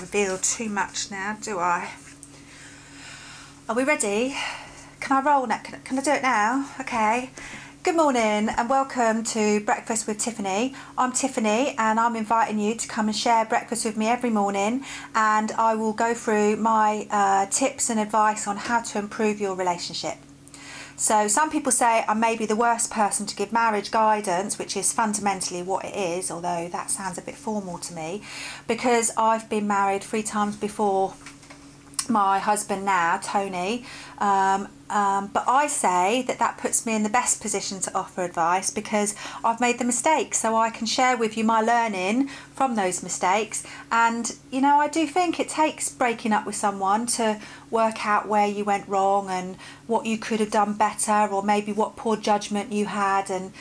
reveal too much now, do I? Are we ready? Can I roll now? Can I do it now? Okay. Good morning and welcome to Breakfast with Tiffany. I'm Tiffany and I'm inviting you to come and share breakfast with me every morning, and I will go through my tips and advice on how to improve your relationship. So some people say I may be the worst person to give marriage guidance, which is fundamentally what it is, although that sounds a bit formal to me, because I've been married 3 times before my husband now, Tony. But I say that puts me in the best position to offer advice because I've made the mistakes, so I can share with you my learning from those mistakes. And you know, I do think it takes breaking up with someone to work out where you went wrong and what you could have done better, or maybe what poor judgment you had. And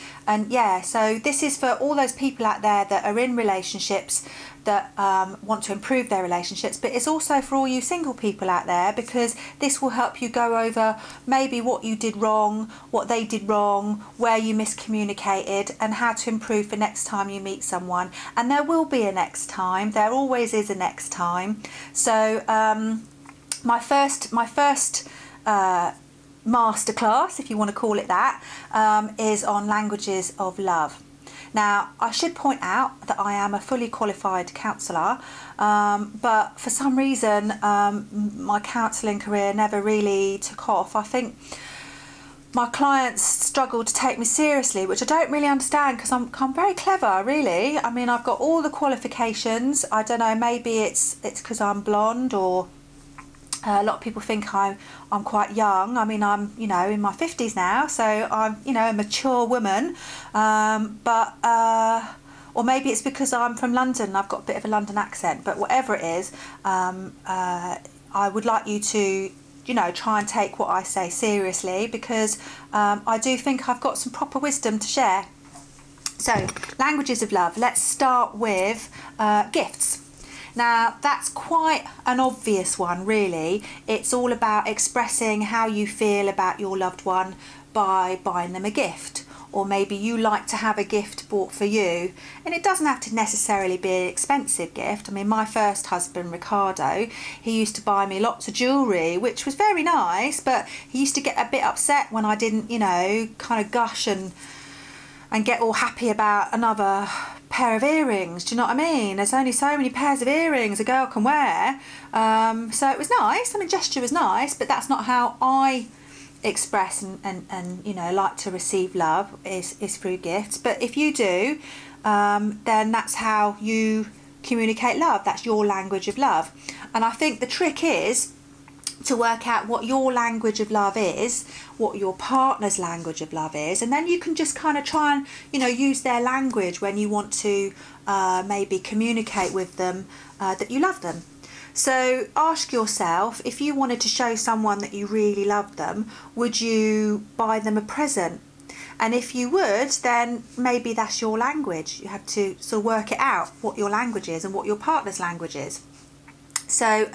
yeah, so this is for all those people out there that are in relationships that want to improve their relationships, but it's also for all you single people out there, because this will help you go over maybe what you did wrong, what they did wrong, where you miscommunicated, and how to improve for next time you meet someone. And there will be a next time, there always is a next time. So my first masterclass, if you want to call it that, is on languages of love. Now, I should point out that I am a fully qualified counsellor, but for some reason my counselling career never really took off. I think my clients struggle to take me seriously, which I don't really understand, because I'm very clever, really. I mean, I've got all the qualifications. I don't know, maybe it's because I'm blonde, or a lot of people think I'm quite young. I mean, I'm, you know, in my 50s now, so I'm, you know, a mature woman. Or maybe it's because I'm from London and I've got a bit of a London accent. But whatever it is, I would like you to, you know, try and take what I say seriously, because I do think I've got some proper wisdom to share. So, languages of love. Let's start with gifts. Now, that's quite an obvious one, really. It's all about expressing how you feel about your loved one by buying them a gift. Or maybe you like to have a gift bought for you. And it doesn't have to necessarily be an expensive gift. I mean, my first husband, Ricardo, he used to buy me lots of jewellery, which was very nice, but he used to get a bit upset when I didn't, you know, kind of gush and get all happy about another pair of earrings. Do you know what I mean? There's only so many pairs of earrings a girl can wear. So it was nice. I mean, gesture was nice, but that's not how I express and you know, like to receive love, is through gifts. But if you do, then that's how you communicate love. That's your language of love. And I think the trick is to work out what your language of love is, what your partner's language of love is, and then you can just kind of try and, you know, use their language when you want to maybe communicate with them that you love them. So ask yourself, if you wanted to show someone that you really love them, would you buy them a present? And if you would, then maybe that's your language. You have to sort of work it out, what your language is and what your partner's language is. So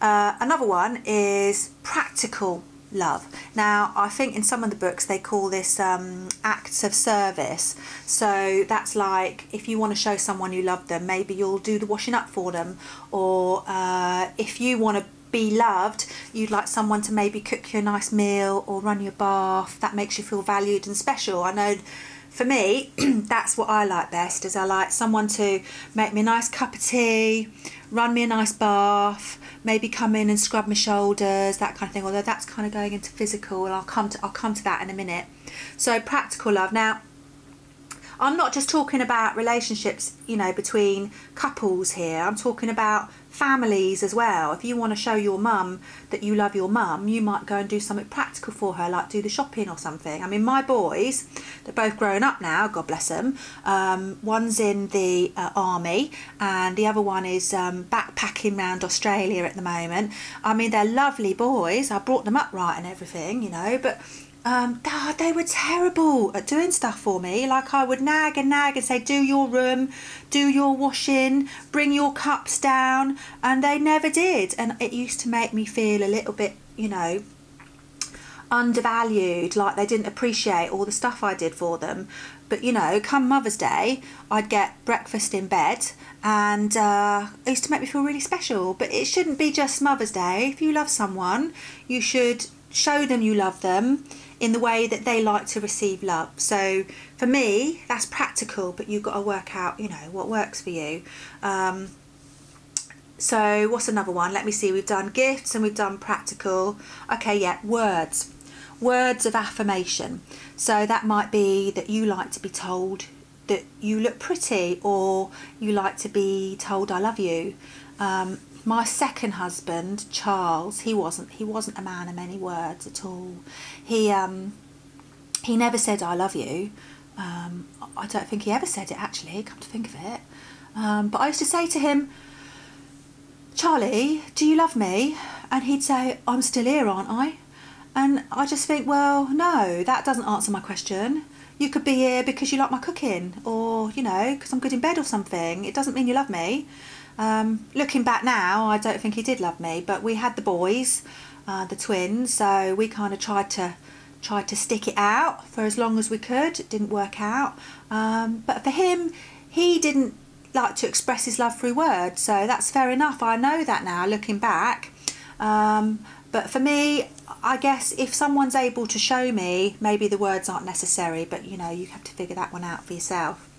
another one is practical love. Now, I think in some of the books they call this acts of service. So that's like, if you want to show someone you love them, maybe you'll do the washing up for them. Or if you want to be loved, you'd like someone to maybe cook you a nice meal or run your bath. That makes you feel valued and special. I know for me, that's what I like best, is I like someone to make me a nice cup of tea, run me a nice bath, maybe come in and scrub my shoulders, that kind of thing. Although that's kind of going into physical, and I'll come to that in a minute. So practical love. Now, I'm not just talking about relationships, you know, between couples here. I'm talking about families as well. If you want to show your mum that you love your mum, you might go and do something practical for her, like do the shopping or something. I mean, my boys, they're both grown up now, God bless them. One's in the army, and the other one is backpacking around Australia at the moment. I mean, they're lovely boys. I brought them up right and everything, you know, but they were terrible at doing stuff for me. Like, I would nag and say, do your room, do your washing, bring your cups down, and they never did. And it used to make me feel a little bit, you know, undervalued, like they didn't appreciate all the stuff I did for them. But you know, come Mother's Day, I'd get breakfast in bed, and it used to make me feel really special. But it shouldn't be just Mother's Day. If you love someone, you should show them you love them in the way that they like to receive love. So for me, that's practical, but you've got to work out, you know, what works for you. So what's another one? Let me see. We've done gifts and we've done practical. Okay, yeah, words. Words of affirmation. So that might be that you like to be told that you look pretty, or you like to be told I love you. My second husband, Charles, he wasn't a man of many words at all. He never said I love you. I don't think he ever said it, actually, come to think of it. But I used to say to him, Charlie, do you love me? And he'd say, I'm still here, aren't I? And I just think, well, no, that doesn't answer my question. You could be here because you like my cooking, or, you know, because I'm good in bed or something. It doesn't mean you love me. Looking back now, I don't think he did love me, but we had the boys, the twins, so we kind of tried to stick it out for as long as we could. It didn't work out. But for him, he didn't like to express his love through words, so that's fair enough. I know that now, looking back. But for me, I guess if someone's able to show me, maybe the words aren't necessary, but you know, you have to figure that one out for yourself.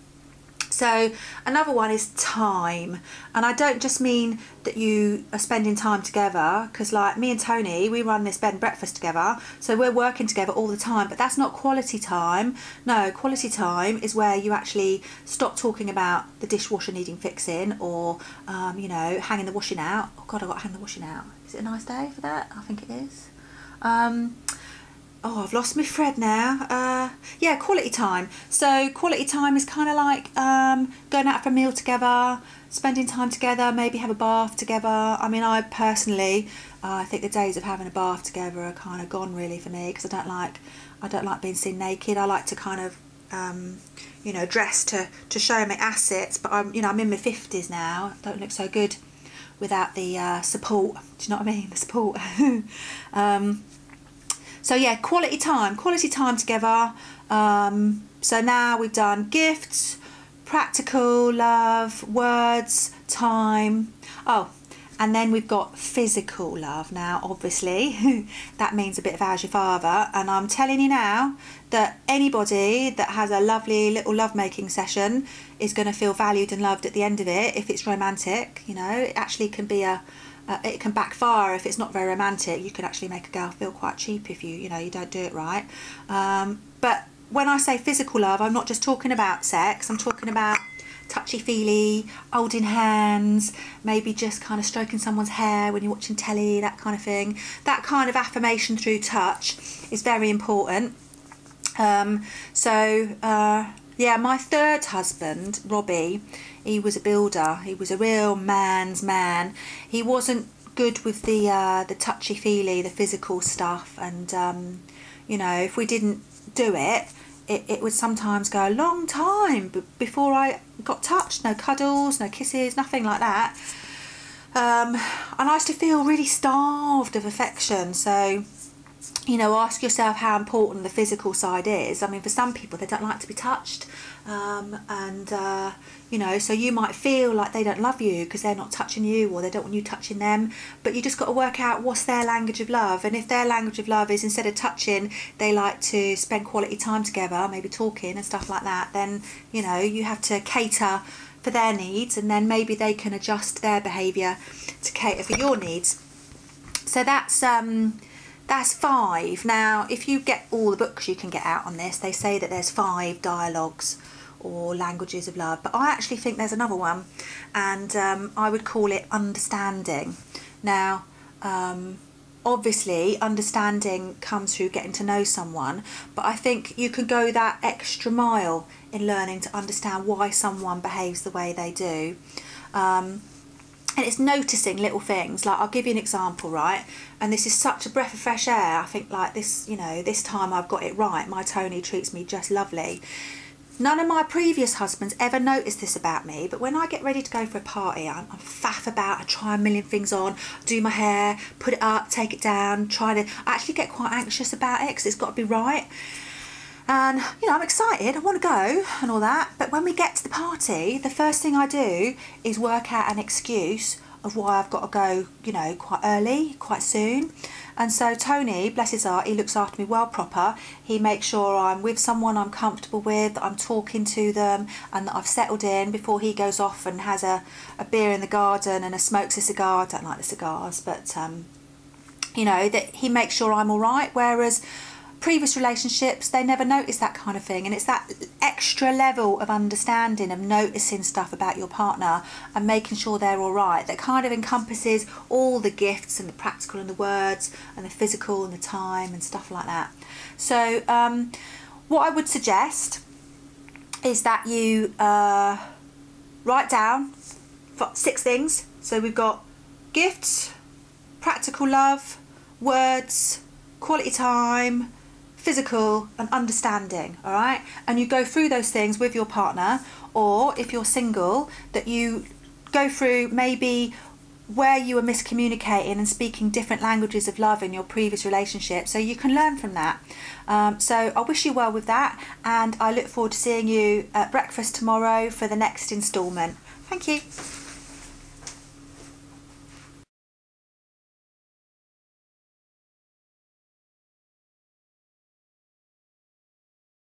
So another one is time, and I don't just mean that you are spending time together, because like me and Tony, we run this bed and breakfast together, so we're working together all the time, but that's not quality time. No, quality time is where you actually stop talking about the dishwasher needing fixing, or you know, hanging the washing out. Oh God, I've got to hang the washing out. Is it a nice day for that? I think it is. Oh, I've lost my thread now. Yeah, quality time. So quality time is kind of like going out for a meal together, spending time together, maybe have a bath together. I mean, I personally, I think the days of having a bath together are kind of gone really for me, because I don't like being seen naked. I like to kind of, you know, dress to show my assets. But I'm in my 50s now. Don't look so good without the support. Do you know what I mean? The support. So yeah, quality time together. So now we've done gifts, practical love, words, time. Oh, and then we've got physical love. Now, obviously, that means a bit of how's your father. And I'm telling you now that anybody that has a lovely little lovemaking session is going to feel valued and loved at the end of it. If it's romantic, you know, it actually can be it can backfire if it's not very romantic. You can actually make a girl feel quite cheap if you don't do it right. But when I say physical love, I'm not just talking about sex. I'm talking about touchy-feely, holding hands, maybe just kind of stroking someone's hair when you're watching telly, that kind of thing. That kind of affirmation through touch is very important. Yeah, my third husband, Robbie, he was a builder. He was a real man's man. He wasn't good with the touchy-feely, the physical stuff. And, you know, if we didn't do it, it would sometimes go a long time before I got touched. No cuddles, no kisses, nothing like that. And I used to feel really starved of affection. So, you know, ask yourself how important the physical side is. I mean, for some people, they don't like to be touched. You know, so you might feel like they don't love you because they're not touching you, or they don't want you touching them. But you just got to work out what's their language of love. And if their language of love is, instead of touching, they like to spend quality time together, maybe talking and stuff like that, then, you know, you have to cater for their needs, and then maybe they can adjust their behaviour to cater for your needs. So that's 5. Now, if you get all the books you can get out on this, they say that there's 5 dialogues or languages of love, but I actually think there's another one, and I would call it understanding. Now, obviously, understanding comes through getting to know someone, but I think you can go that extra mile in learning to understand why someone behaves the way they do. And it's noticing little things. Like, I'll give you an example, right? And this is such a breath of fresh air. I think, like, this, you know, this time I've got it right. My Tony treats me just lovely. None of my previous husbands ever noticed this about me, but when I get ready to go for a party, I'm faff about, I try a million things on, do my hair, put it up, take it down, I actually get quite anxious about it because it's got to be right. And, you know, I'm excited, I want to go and all that, but when we get to the party, the first thing I do is work out an excuse of why I've got to go, you know, quite early, quite soon. And so Tony, bless his heart, he looks after me well proper. He makes sure I'm with someone I'm comfortable with, that I'm talking to them, and that I've settled in before he goes off and has a beer in the garden and smokes a cigar. I don't like the cigars, but, you know, that he makes sure I'm all right. Whereas previous relationships, they never notice that kind of thing, and it's that extra level of understanding, of noticing stuff about your partner and making sure they're all right, that kind of encompasses all the gifts and the practical and the words and the physical and the time and stuff like that. So what I would suggest is that you write down 6 things. So we've got gifts, practical love, words, quality time, physical and understanding, all right? And you go through those things with your partner, or if you're single, that you go through maybe where you were miscommunicating and speaking different languages of love in your previous relationship, so you can learn from that. So I wish you well with that, and I look forward to seeing you at breakfast tomorrow for the next instalment. Thank you.